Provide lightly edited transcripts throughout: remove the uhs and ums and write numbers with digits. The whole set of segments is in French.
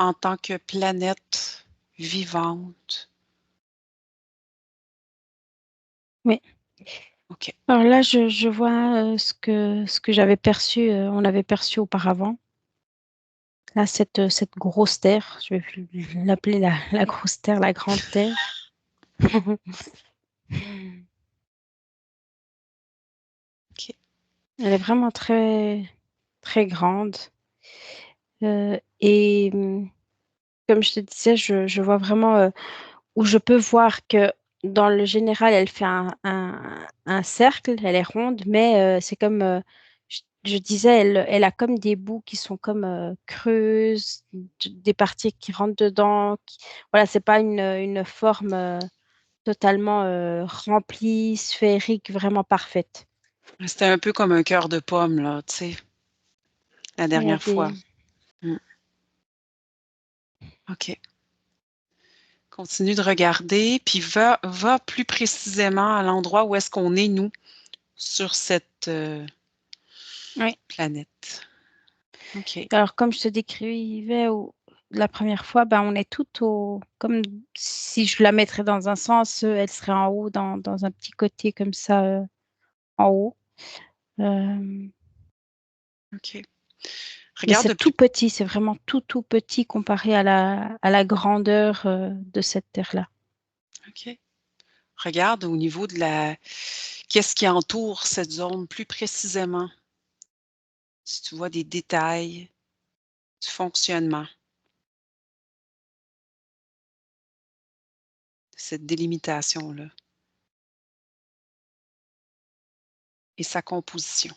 en tant que planète vivante? Oui. OK. Alors là, je vois ce que j'avais perçu, on avait perçu auparavant. Là, cette grosse terre, je vais l'appeler la grosse terre, la grande terre. OK. Elle est vraiment très, très grande. Et comme je te disais, je vois vraiment où je peux voir que dans le général, elle fait un cercle, elle est ronde, mais c'est comme, je disais, elle a comme des bouts qui sont comme creuses, des parties qui rentrent dedans. Voilà, c'est pas une forme totalement remplie, sphérique, vraiment parfaite. C'était un peu comme un cœur de pomme, là, tu sais, la Il y a dernière fois. des... Mmh. OK. Continue de regarder, puis va plus précisément à l'endroit où est-ce qu'on est, nous, sur cette, Oui. planète. OK. Alors, comme je te décrivais la première fois, ben, on est tout au... Comme si je la mettrais dans un sens, elle serait en haut, dans un petit côté comme ça, en haut. Euh, OK. mais Regarde de c'est tout plus petit, c'est vraiment tout, tout petit comparé à la grandeur de cette terre-là. OK. Regarde au niveau de la qu'est-ce qui entoure cette zone plus précisément? Si tu vois des détails du fonctionnement de cette délimitation-là et sa composition.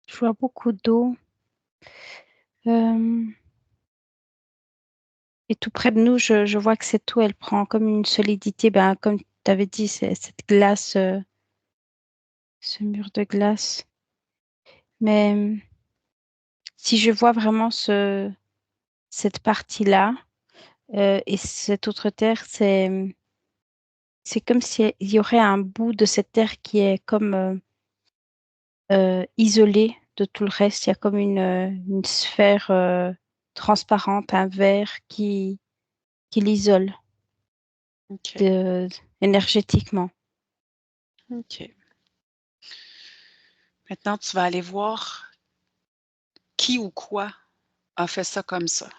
Je vois beaucoup d'eau. euh, et tout près de nous, je vois que cette eau, elle prend comme une solidité, ben, comme tu avais dit, c'est cette glace, ce mur de glace. Mais si je vois vraiment cette partie-là et cette autre terre, c'est comme s'il y aurait un bout de cette terre qui est comme isolé de tout le reste. Il y a comme une sphère transparente, un verre qui l'isole OK. de- énergétiquement. OK. Maintenant, tu vas aller voir qui ou quoi a fait ça comme ça.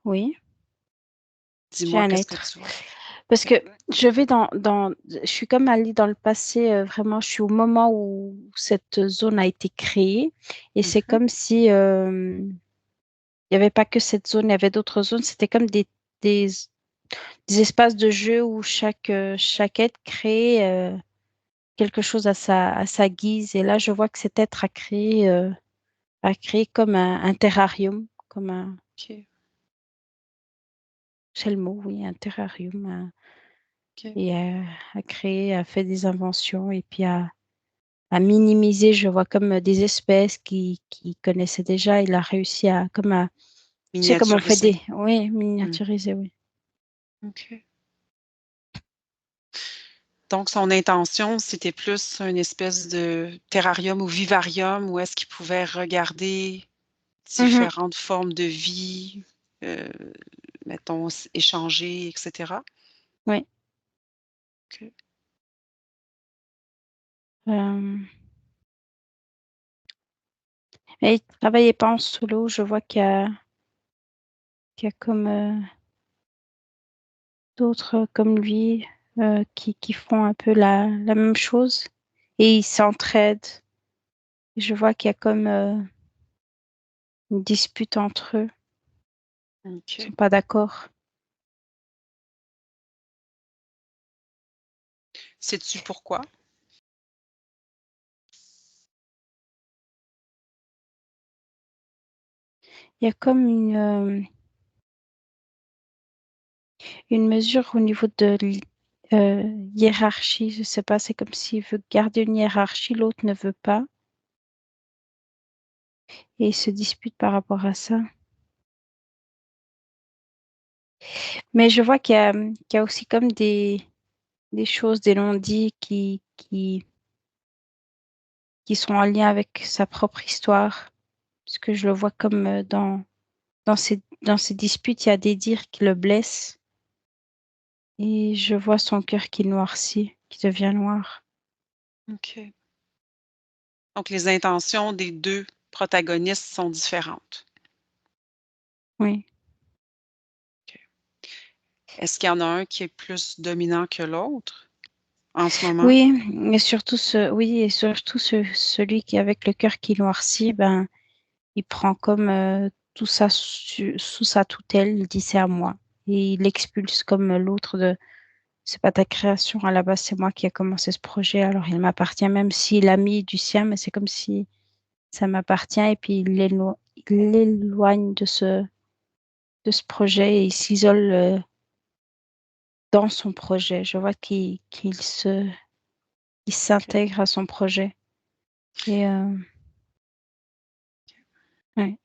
Oui, j'ai Dis-moi un qu'est-ce que être. tu vois? Parce OK. que je suis comme allée dans le passé, vraiment, je suis au moment où cette zone a été créée et c'est Mmh. comme si il n'y avait pas que cette zone, il y avait d'autres zones. C'était comme des, des espaces de jeu où chaque être créait quelque chose à sa guise. Et là, je vois que cet être a créé comme un terrarium, comme un, OK. c'est le mot, oui, un terrarium. OK. Et a créé, a fait des inventions et puis a minimisé, je vois comme des espèces qui connaissaient déjà. Il a réussi tu sais, comme on fait Miniaturisé. oui, Mmh. miniaturiser, oui. OK. Donc son intention, c'était plus une espèce de terrarium ou vivarium où est-ce qu'il pouvait regarder Mhm. différentes formes de vie, heu, mettons échanger et cetera? Oui. OK. Euh, Et il travaillait pas en solo. Je vois qu'il y a comme d'autres comme lui qui font un peu la même chose et ils s'entraident. Je vois qu'il y a comme une dispute entre eux. Ils OK. sont pas d'accord. Sais-tu pourquoi? Il y a comme une mesure au niveau de hiérarchie. Je sais pas, c'est comme s'il veut garder une hiérarchie, l'autre ne veut pas et ils se disputent par rapport à ça. Mais je vois qu'il y a aussi comme des choses, des non-dits qui sont en lien avec sa propre histoire. Parce que je le vois comme dans ces disputes, il y a des dires qui le blessent. Et je vois son cœur qui noircit, qui devient noir. OK. Donc les intentions des 2 protagonistes sont différentes. Oui. OK. Est-ce qu'il y en a un qui est plus dominant que l'autre en ce moment? Oui, et surtout celui qui avec le cœur qui noircit, ben, il prend comme tout ça sous sa tutelle, il dit c'est à moi. Et il expulse comme l'autre de c'est pas ta création, à la base c'est moi qui ai commencé ce projet, alors il m'appartient même s'il a mis du sien, mais c'est comme si ça m'appartient et puis il l'éloigne de ce projet et il s'isole dans son projet. Je vois qu'il OK. s'intègre à son projet. Et ouais.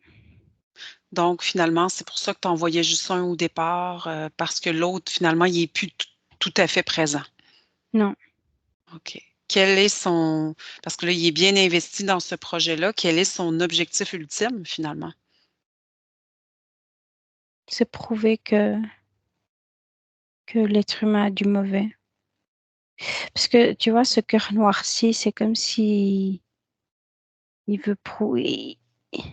Donc finalement, c'est pour ça que tu en voyais juste un au départ, parce que l'autre finalement, il est plus tout à fait présent. Non, OK. Quel est son parce que là, il est bien investi dans ce projet-là, quel est son objectif ultime finalement? c'est prouvé que l'être humain a du mauvais. Parce que tu vois, ce cœur noirci, c'est comme si il veut prouver, il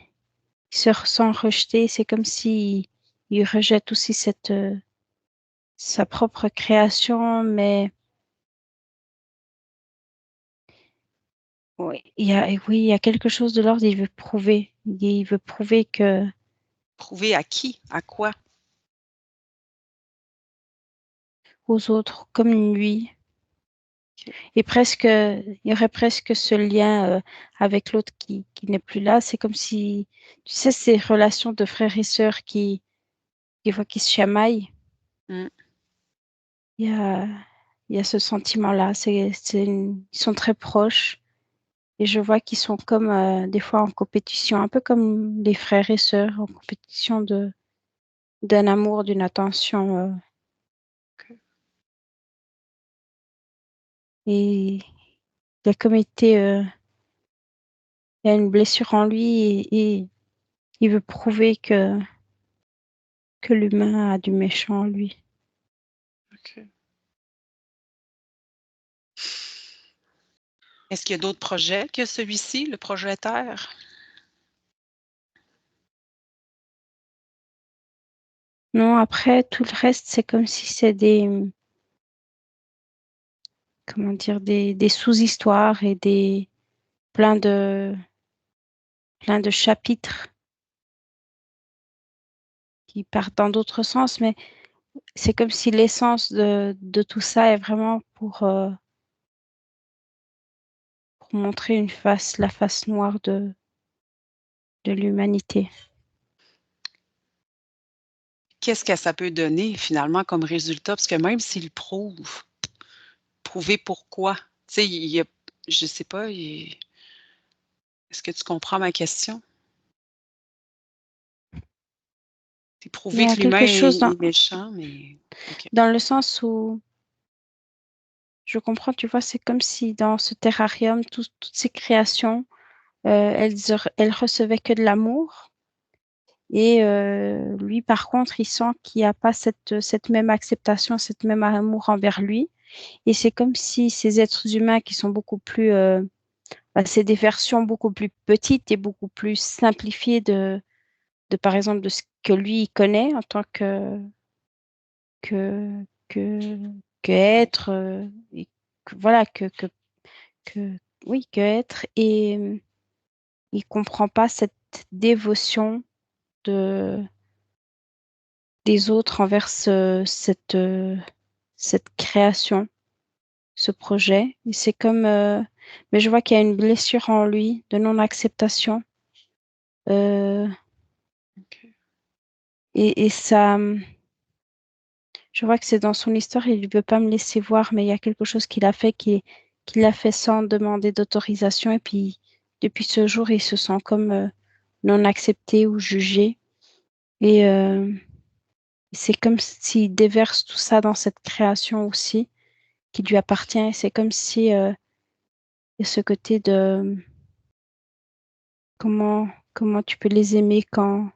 se ressent rejeté, c'est comme si il rejette aussi sa propre création, mais oui, il y a quelque chose de l'ordre, il veut prouver. Il veut prouver que Prouver à qui? À quoi? aux autres, comme lui, OK. et presque, il y aurait presque ce lien avec l'autre qui n'est plus là. C'est comme si, tu sais, ces relations de frères et sœurs qui voient qui se chamaillent. Mmh. Il y a, il y a ce sentiment-là. Ils sont très proches et je vois qu'ils sont comme des fois en compétition, un peu comme les frères et sœurs en compétition d'un amour, d'une attention. OK. Et il a comme été, il y a une blessure en lui et il veut prouver que l'humain a du méchant en lui. OK. Est-ce qu'il y a d'autres projets que celui-ci, le projet Terre? Non, après, tout le reste, c'est comme si c'est comment dire, des sous-histoires et plein de, plein de chapitres qui partent dans d'autres sens, mais c'est comme si l'essence de tout ça est vraiment pour montrer la face noire de l'humanité. Qu'est-ce que ça peut donner finalement comme résultat? Parce que même s'il prouve, prouver pourquoi? Tu sais, il y a je sais pas, est-ce que tu comprends ma question? C'est Il y prouver a que l'humain quelque chose est méchant, mais OK. dans le sens où je comprends, tu vois, c'est comme si dans ce terrarium, toutes ces créations, elles recevaient que de l'amour. Et lui, par contre, il sent qu'il n'y a pas cette même acceptation, cette même amour envers lui. Et c'est comme si ces êtres humains qui sont beaucoup plus, c'est des versions beaucoup plus petites et beaucoup plus simplifiées par exemple, de ce que lui il connaît en tant que, que, que être, et voilà, que, oui, que être. Et il comprend pas cette dévotion de des autres envers cette création, ce projet. Et c'est comme, mais je vois qu'il y a une blessure en lui de non-acceptation. Euh, OK. et ça, je vois que c'est dans son histoire, il ne veut pas me laisser voir, mais il y a quelque chose qu'il a fait qui l'a fait sans demander d'autorisation. Et puis, depuis ce jour, il se sent comme non accepté ou jugé. Et C'est comme s'il déverse tout ça dans cette création aussi, qui lui appartient. C'est comme si il y a ce côté de comment tu peux les aimer quand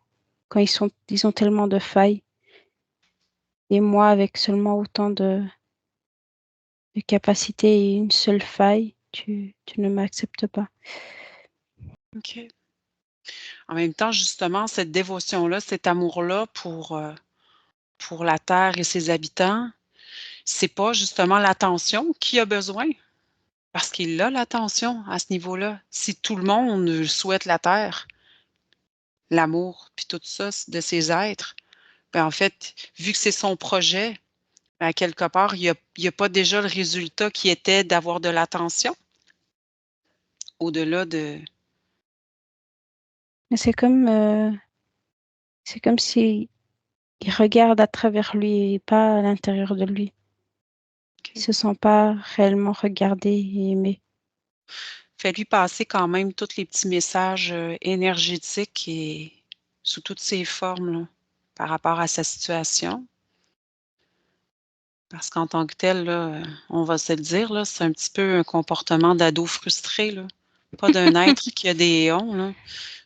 ils ont tellement de failles. Et moi, avec seulement autant de capacités et une seule faille, tu ne m'acceptes pas. OK. En même temps, justement, cette dévotion-là, cet amour-là pour la terre et ses habitants, c'est pas justement l'attention qu'il a besoin? Parce qu'il a l'attention à ce niveau-là. Si tout le monde souhaite la terre, l'amour, puis tout ça de ses êtres, ben, en fait, vu que c'est son projet, ben, quelque part, il y a pas déjà le résultat qui était d'avoir de l'attention? Au-delà de Mais c'est comme si il regarde à travers lui et pas à l'intérieur de lui. Il OK. se sent pas réellement regardé et aimé. Fais-lui passer quand même tous les petits messages, énergétiques et sous toutes ses formes, là, par rapport à sa situation. Parce qu'en tant que tel, là, on va se le dire, là, c'est un petit peu un comportement d'ado frustré, là, pas d'un être qui a des éons, là.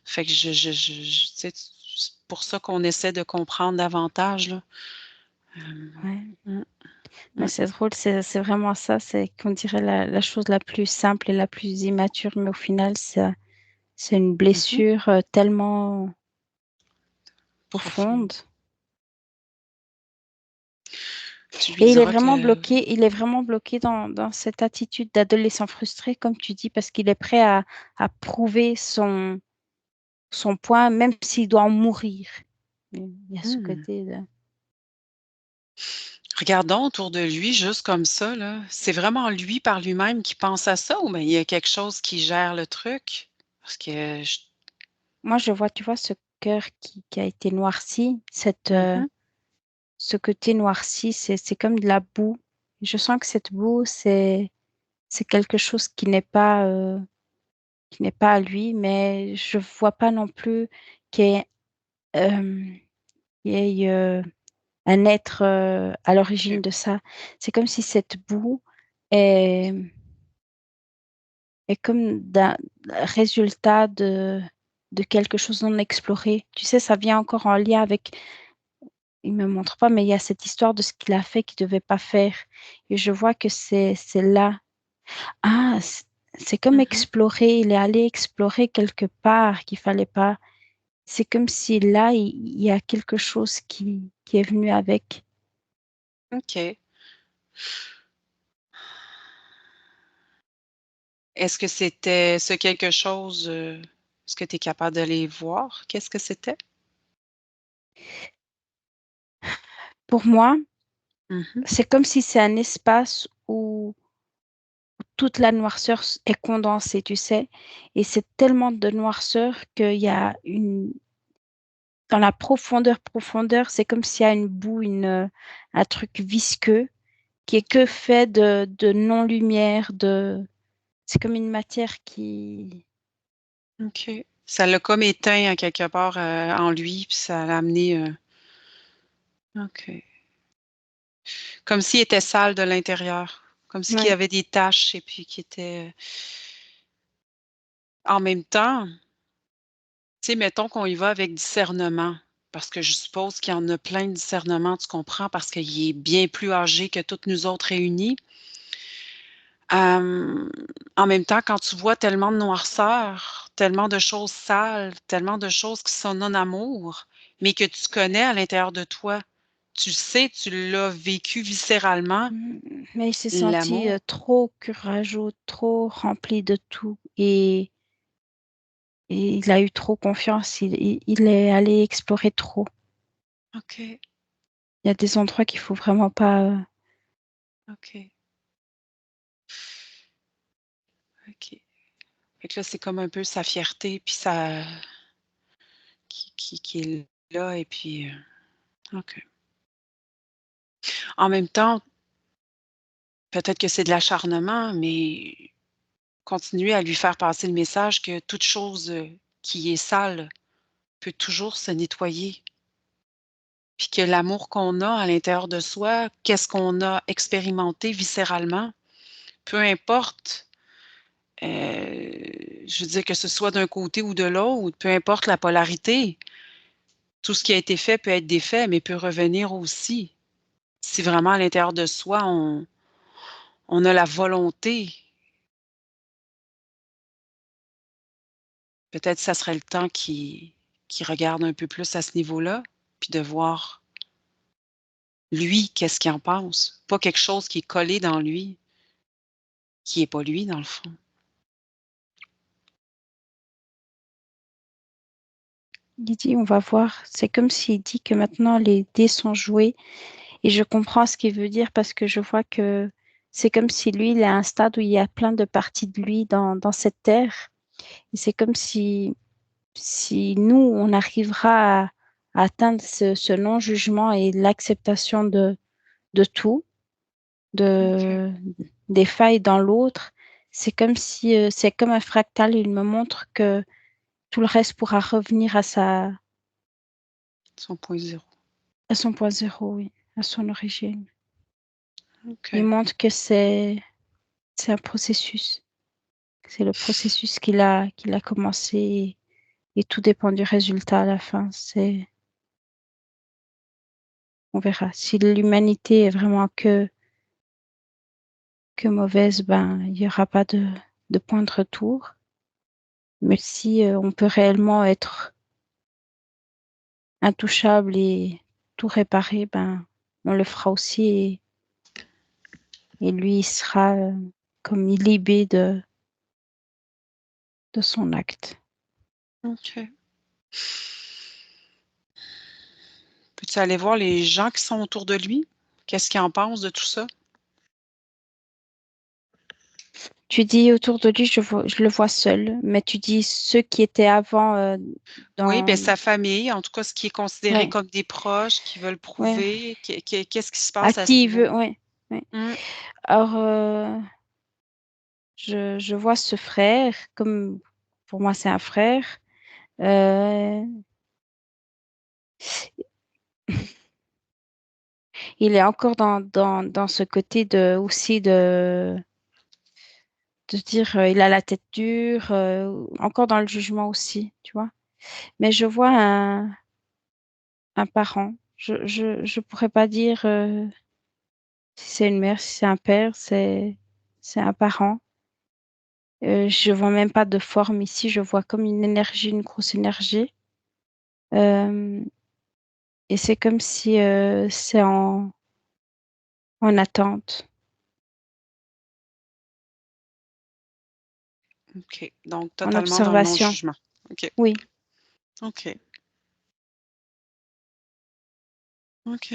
Fait que tu sais, c'est pour ça qu'on essaie de comprendre davantage, là. Ouais. Mmh, Mais mmh, c'est drôle, c'est vraiment ça, c'est qu'on dirait la chose la plus simple et la plus immature, mais au final, c'est une mmh. blessure tellement Profond. profonde. Tu lui Et diras que il est vraiment bloqué dans cette attitude d'adolescent frustré, comme tu dis, parce qu'il est prêt à prouver son point, même s'il doit en mourir. Il y a ce mmh. côté de... Regardons autour de lui juste comme ça, là. C'est vraiment lui par lui-même qui pense à ça ou bien il y a quelque chose qui gère le truc? Parce que je Moi, je vois, tu vois, ce cœur qui a été noirci, mmh ce côté noirci, c'est comme de la boue. Je sens que cette boue, c'est quelque chose qui n'est pas à lui, mais je vois pas non plus qu'il y ait, euh, qu'il y ait, un être à OK. l'origine de ça. C'est comme si cette boue est, est comme d'un résultat de quelque chose non exploré. Tu sais, ça vient encore en lien avec, il me montre pas, mais il y a cette histoire de ce qu'il a fait qu'il devait pas faire. Et je vois que c'est là. Ah, c'est comme Mmh. explorer. Il est allé explorer quelque part qu'il fallait pas. C'est comme si là, il y a quelque chose qui est venu avec. OK. Est-ce que c'était ce quelque chose, est-ce que tu es capable d'aller voir? Qu'est-ce que c'était? Pour moi, Mmh. c'est comme si c'est un espace où toute la noirceur est condensée, tu sais. Et c'est tellement de noirceur qu'il y a dans la profondeur, c'est comme s'il y a une boue, un truc visqueux qui est que OK, fait de non-lumière, c'est comme une matière qui, OK. Ça l'a comme éteint à quelque part, en lui, puis ça l'a amené, OK. Comme s'il était sale de l'intérieur, comme si qu'il y ouais. avait des taches et puis qui était, en même temps, tu sais, mettons qu'on y va avec discernement, parce que je suppose qu'il y en a plein de discernement, tu comprends? Parce qu'il est bien plus âgé que toutes nous autres réunies. Hem, En même temps, quand tu vois tellement de noirceur, tellement de choses sales, tellement de choses qui sont non-amour, mais que tu connais à l'intérieur de toi, tu sais, tu l'as vécu viscéralement, Mais il s'est senti l'amour. trop courageux, trop rempli de tout et il a eu trop confiance. Il est allé explorer trop. OK, Il y a des endroits qu'il faut vraiment pas. OK, OK. Fait que là, c'est comme un peu sa fierté puis sa qui est là et puis, OK. En même temps, peut-être que c'est de l'acharnement, mais continuer à lui faire passer le message que toute chose, qui est sale peut toujours se nettoyer. puis que l'amour qu'on a à l'intérieur de soi, qu'est-ce qu'on a expérimenté viscéralement, peu importe, je veux dire que ce soit d'un côté ou de l'autre, peu importe la polarité, tout ce qui a été fait peut être défait, mais peut revenir aussi. Si vraiment à l'intérieur de soi, on a la volonté, peut-être ça serait le temps qu'il regarde un peu plus à ce niveau-là, puis de voir lui, qu'est-ce qu'il en pense? Pas quelque chose qui est collé dans lui, qui est pas lui dans le fond. Il dit, on va voir. C'est comme s'il dit que maintenant les dés sont joués et je comprends ce qu'il veut dire parce que je vois que c'est comme si lui, il est à un stade où il y a plein de parties de lui dans cette terre. Et c'est comme si nous, on arrivera à atteindre ce non-jugement et l'acceptation de tout, OK. de, des failles dans l'autre. C'est comme si, c'est comme un fractal. Il me montre que tout le reste pourra revenir Son point zéro. à son point zéro, oui, à son origine. Il OK. montre que c'est un processus. C'est le processus qu'il a commencé et tout dépend du résultat à la fin. On verra. Si l'humanité est vraiment que mauvaise, ben, il n'y aura pas de point de retour. Mais si on peut réellement être intouchable et tout réparer, ben, on le fera aussi et lui, il sera comme libé de son acte. OK. Peux-tu aller voir les gens qui sont autour de lui? Qu'est-ce qu'ils en pensent de tout ça? Tu dis autour de lui, je le vois seul, mais tu dis ceux qui étaient avant Oui, bien, dans... sa famille, en tout cas, ce qui est considéré Ouais, comme des proches, qui veulent ouais. prouver. Qu'est-ce qui se À passe à ce qui il niveau? veut, ouais, ouais. Mmh. Alors, je vois ce frère, comme pour moi c'est un frère. Euh, il est encore dans ce côté de, aussi de dire il a la tête dure, encore dans le jugement aussi, tu vois. Mais je vois un parent. Je pourrais pas dire si c'est une mère, si c'est un père, c'est un parent. Je vois même pas de forme ici, je vois comme une énergie, une grosse énergie. Euh, et c'est comme si c'est en attente, OK. Donc en totalement dans le observation. non-jugement. OK. Oui. OK. OK.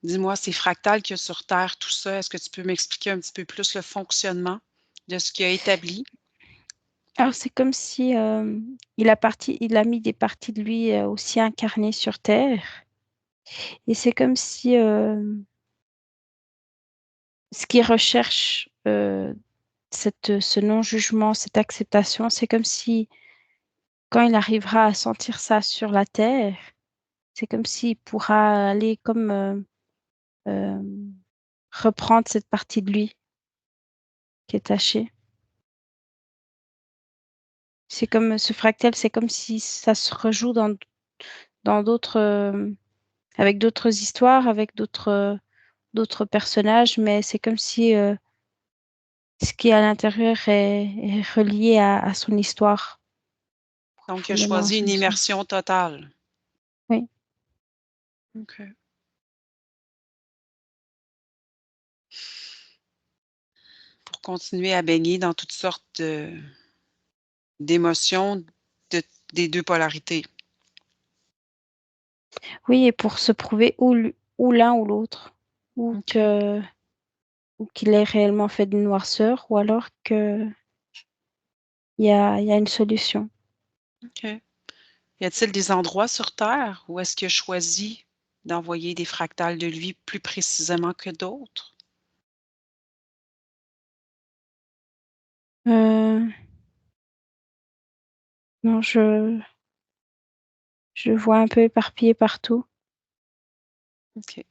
Dis-moi, ces fractales qu'il y a sur terre, tout ça, est-ce que tu peux m'expliquer un petit peu plus le fonctionnement de ce qu'il a établi? Alors c'est comme si il a mis des parties de lui aussi incarnées sur Terre. Et c'est comme si ce qu'il recherche, ce non-jugement, cette acceptation, c'est comme si quand il arrivera à sentir ça sur la terre, c'est comme s'il pourra aller comme euh, reprendre cette partie de lui qui est tachée. C'est comme ce fractal, c'est comme si ça se rejoue dans d'autres, avec d'autres histoires, avec d'autres personnages, mais c'est comme si ce qui est à l'intérieur est relié à son histoire, Donc, il a profondément à choisi son une histoire. immersion totale. Oui. OK. Pour continuer à baigner dans toutes sortes d'émotions de des 2 polarités. Oui, et pour se prouver ou l'un ou l'autre, ou OK. que ou qu'il ait réellement fait de noirceur, ou alors que il y a une solution. OK. Y a-t-il des endroits sur terre où est-ce qu'il a choisi d'envoyer des fractales de lui plus précisément que d'autres? Euh, Non, je le vois un peu éparpillé partout. OK.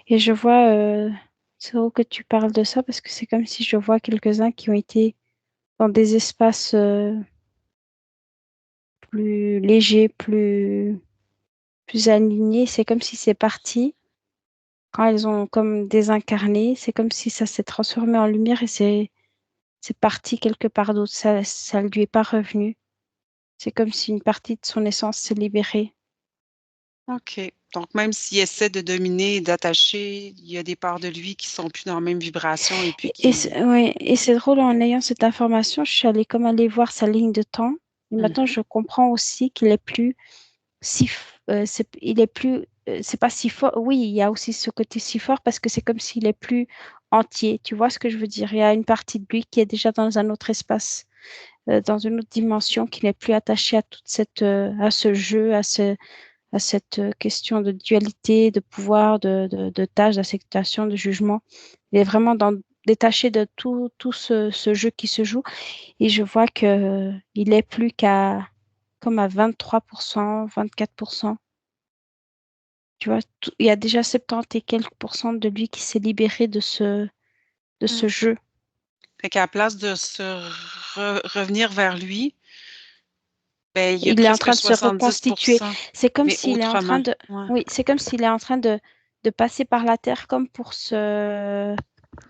Et je vois, c'est drôle que tu parles de ça parce que c'est comme si je vois quelques-uns qui ont été dans des espaces plus légers, plus alignés. C'est comme si c'est parti. Quand elles ont comme désincarné, c'est comme si ça s'est transformé en lumière et c'est parti quelque part d'autre. Ça ne lui est pas revenu. C'est comme si une partie de son essence s'est libérée. OK. Donc même s'il essaie de dominer et d'attacher, il y a des parts de lui qui sont plus dans la même vibration et puis qui Ouais, et c'est drôle, en ayant cette information, je suis allée comme aller voir sa ligne de temps. Et maintenant, mmh je comprends aussi qu'il est plus il est plus, c'est pas si fort. Oui, il y a aussi ce côté si fort parce que c'est comme s'il est plus entier. Tu vois ce que je veux dire? Il y a une partie de lui qui est déjà dans un autre espace, dans une autre dimension, qui n'est plus attachée à à ce jeu, à cette question de dualité, de pouvoir, de tâche, d'acceptation, de jugement. Il est vraiment détaché de tout ce jeu qui se joue. Et je vois que il est plus qu'à comme à 23%, 24%. Tu vois, il y a déjà 70 et quelques pourcents de lui qui s'est libéré de mh. ce jeu. Fait qu'à la place de se revenir vers lui, ben il y a Il est en presque train de se 70, reconstituer. C'est comme mais s'il est en train autrement. de, Ouais. oui, c'est comme s'il est en train de passer par la terre comme pour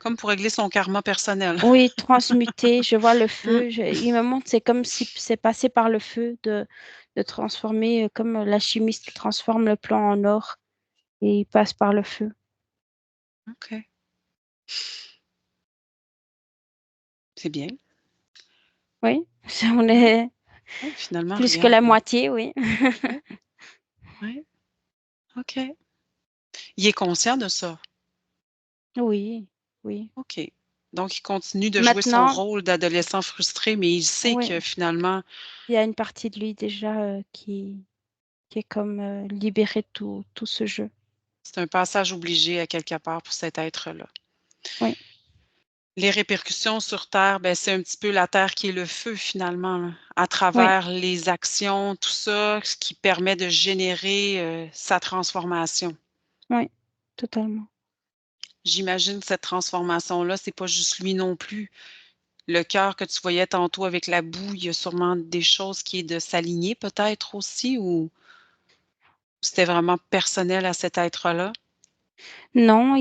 Comme pour régler son karma personnel. oui, transmuter. Je vois le Mmh, feu. Il me montre, c'est comme si c'est passé par le feu de transformer, comme l'alchimiste qui transforme le plomb en or et il passe par le feu. OK. C'est bien. Oui, on Ouais, est ouais, finalement, plus que regarde, la moitié, oui. ouais, ouais, OK. Il est conscient de ça? Oui, oui. OK. Donc il continue de jouer son Maintenant, rôle d'adolescent frustré, mais il sait que oui, finalement, il y a une partie de lui déjà qui est comme libérée de tout ce jeu. c'est un passage obligé à quelque part pour cet être-là. Oui, Les répercussions sur terre, ben, c'est un petit peu la terre qui est le feu finalement, là, à oui, travers les actions, tout ça, ce qui permet de générer, sa transformation. oui, totalement. J'imagine cette transformation-là, c'est pas juste lui non plus. Le cœur que tu voyais tantôt avec la boue, il y a sûrement des choses qui est de s'aligner peut-être aussi ou c'était vraiment personnel à cet être-là? Non,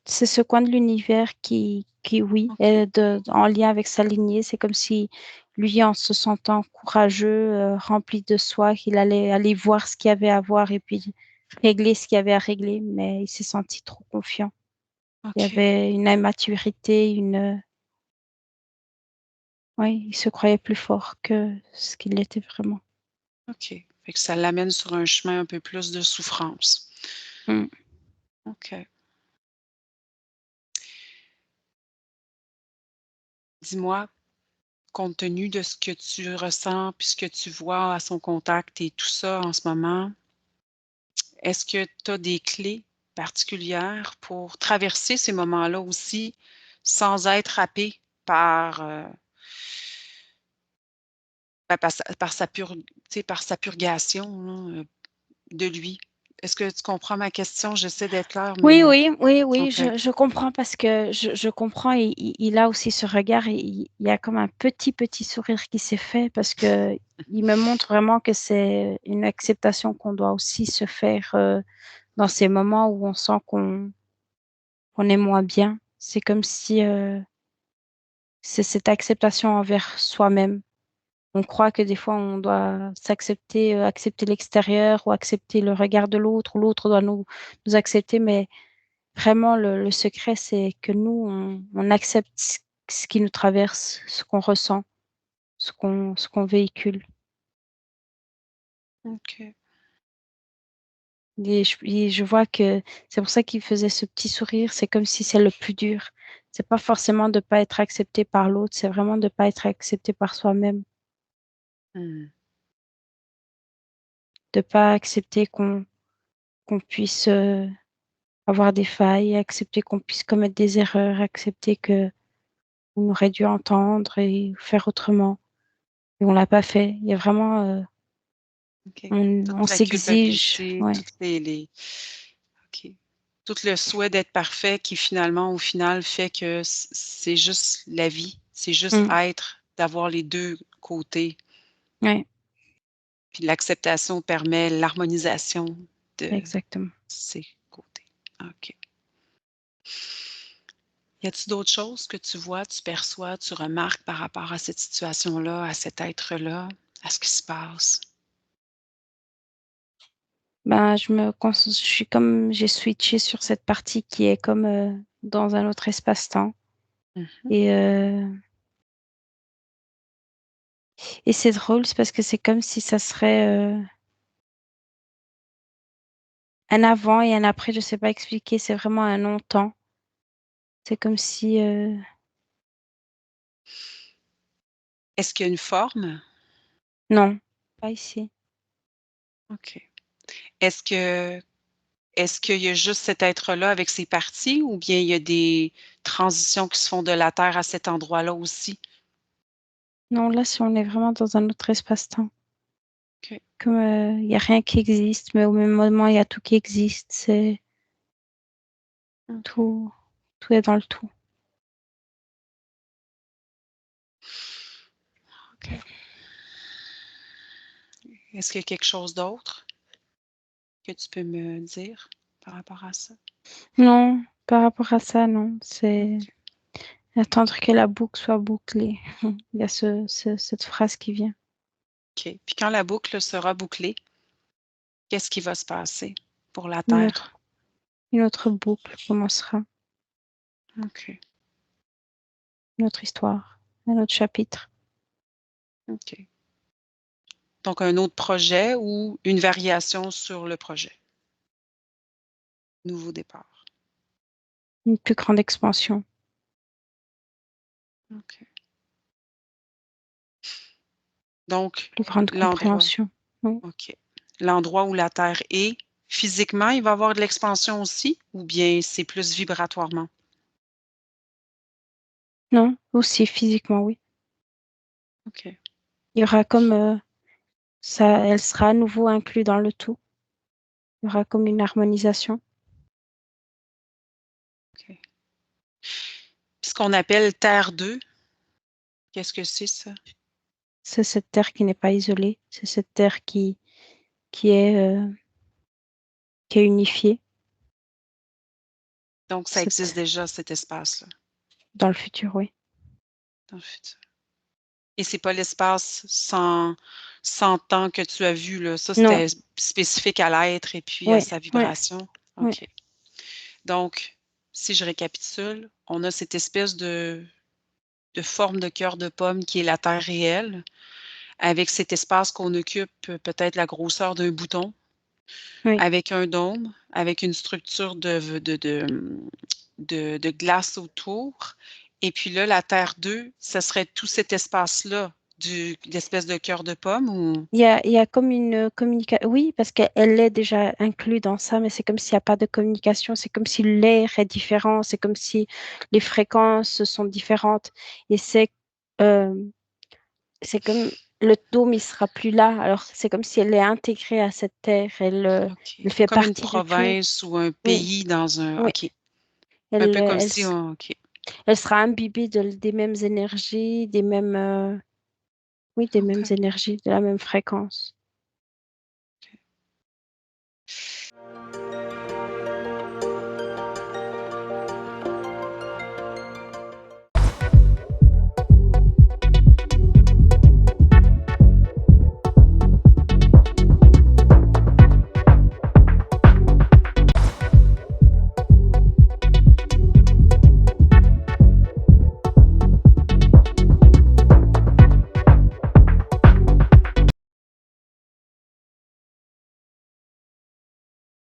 c'est ce coin de l'univers qui, oui, OK, est en lien avec sa lignée. C'est comme si lui, en se sentant courageux, rempli de soi, qu'il allait aller voir ce qu'il y avait à voir et puis régler ce qu'il y avait à régler, mais il s'est senti trop confiant. Il y OK, avait une immaturité, oui, il se croyait plus fort que ce qu'il était vraiment. OK. Fait que ça l'amène sur un chemin un peu plus de souffrance. Mm. OK. Dis-moi, compte tenu de ce que tu ressens, puis ce que tu vois à son contact et tout ça en ce moment, est-ce que tu as des clés particulières pour traverser ces moments-là aussi sans être happé par, bah, par sa purgation là, de lui? Est-ce que tu comprends ma question? J'essaie d'être claire, Oui, mais oui, oui, oui, OK. je comprends parce que je comprends et il a aussi ce regard et il y a comme un petit sourire qui s'est fait parce que il me montre vraiment que c'est une acceptation qu'on doit aussi se faire dans ces moments où on sent qu'on est moins bien. C'est comme si c'est cette acceptation envers soi-même. On croit que des fois on doit s'accepter, accepter l'extérieur ou accepter le regard de l'autre ou l'autre doit nous accepter, mais vraiment, le secret, c'est que nous, on accepte ce qui nous traverse, ce qu'on ressent, ce qu'on véhicule. OK. Et je vois que c'est pour ça qu'il faisait ce petit sourire. C'est comme si c'est le plus dur. C'est pas forcément de pas être accepté par l'autre, c'est vraiment de pas être accepté par soi-même, Mmh. de pas accepter qu'on puisse avoir des failles, accepter qu'on puisse commettre des erreurs, accepter que on aurait dû entendre et faire autrement. et on l'a pas fait. Il y a vraiment, OK. on Toute la s'exige, culpabilité, ouais, toutes les OK. Tout le souhait d'être parfait qui finalement, au final, fait que c'est juste la vie. C'est juste mmh, être, d'avoir les 2 côtés. ouais, Puis l'acceptation permet l'harmonisation de exactement. ces côtés. OK. Y a-t-il d'autres choses que tu vois, tu perçois, tu remarques par rapport à cette situation-là, à cet être-là, à ce qui se passe? Ben, je suis comme j'ai switché sur cette partie qui est comme, dans un autre espace-temps Mmh. et c'est drôle, c'est parce que c'est comme si ça serait, un avant et un après, je sais pas expliquer, c'est vraiment un non-temps. C'est comme si, Est-ce qu'il y a une forme? non, pas ici. OK. Est-ce que est-ce qu'il y a juste cet être-là avec ses parties ou bien il y a des transitions qui se font de la Terre à cet endroit-là aussi? Non, là, si on est vraiment dans un autre espace-temps. OK, Comme, il y a rien qui existe, mais au même moment, il y a tout qui existe. C'est OK, tout tout est dans le tout. OK. Est-ce qu'il y a quelque chose d'autre que tu peux me dire par rapport à ça? Non, par rapport à ça, non, c'est OK, attendre que la boucle soit bouclée. Il y a cette phrase qui vient. OK. Puis quand la boucle sera bouclée, qu'est-ce qui va se passer pour la Une Terre? autre une autre boucle commencera, OK, une autre histoire, un autre chapitre. OK. Donc un autre projet ou une variation sur le projet? Nouveau départ. Une plus grande expansion, OK. Donc plus grande l'endroit compréhension. Oui. OK. L'endroit où la Terre est, physiquement, il va y avoir de l'expansion aussi ou bien c'est plus vibratoirement? Non, aussi physiquement, oui. OK, Il y aura comme, ça elle sera à nouveau inclus dans le tout. Il y aura comme une harmonisation. OK. Puis ce qu'on appelle Terre 2, qu'est-ce que c'est ça? C'est cette terre qui n'est pas isolée, c'est cette terre qui est, qui est unifiée. Donc ça existe Cette déjà cet espace-là, dans le futur, oui. dans le futur. Et c'est pas l'espace sans temps que tu as vu là, ça Non, c'était spécifique à l'être et puis à oui, sa oui, vibration? oui. OK. Donc, si je récapitule, on a cette espèce de forme de cœur de pomme qui est la terre réelle, avec cet espace qu'on occupe, peut-être la grosseur d'un bouton, Oui, avec un dôme, avec une structure de glace autour et puis là, la terre 2, ça serait tout cet espace-là l'espèce de cœur de pomme ou? il y a comme une, communication. Oui, parce qu'elle est déjà inclus dans ça, mais c'est comme s'il y a pas de communication, c'est comme si l'air est différent, c'est comme si les fréquences sont différentes et hem, c'est comme le dôme, il sera plus là, alors c'est comme si elle est intégrée à cette terre, OK. elle fait Comme une partie du tout. province ou un Oui, pays dans un oui, OK. Un peu comme si on OK. elle sera imbibée des mêmes énergies, des mêmes, oui, des mêmes OK. énergies, de la même fréquence.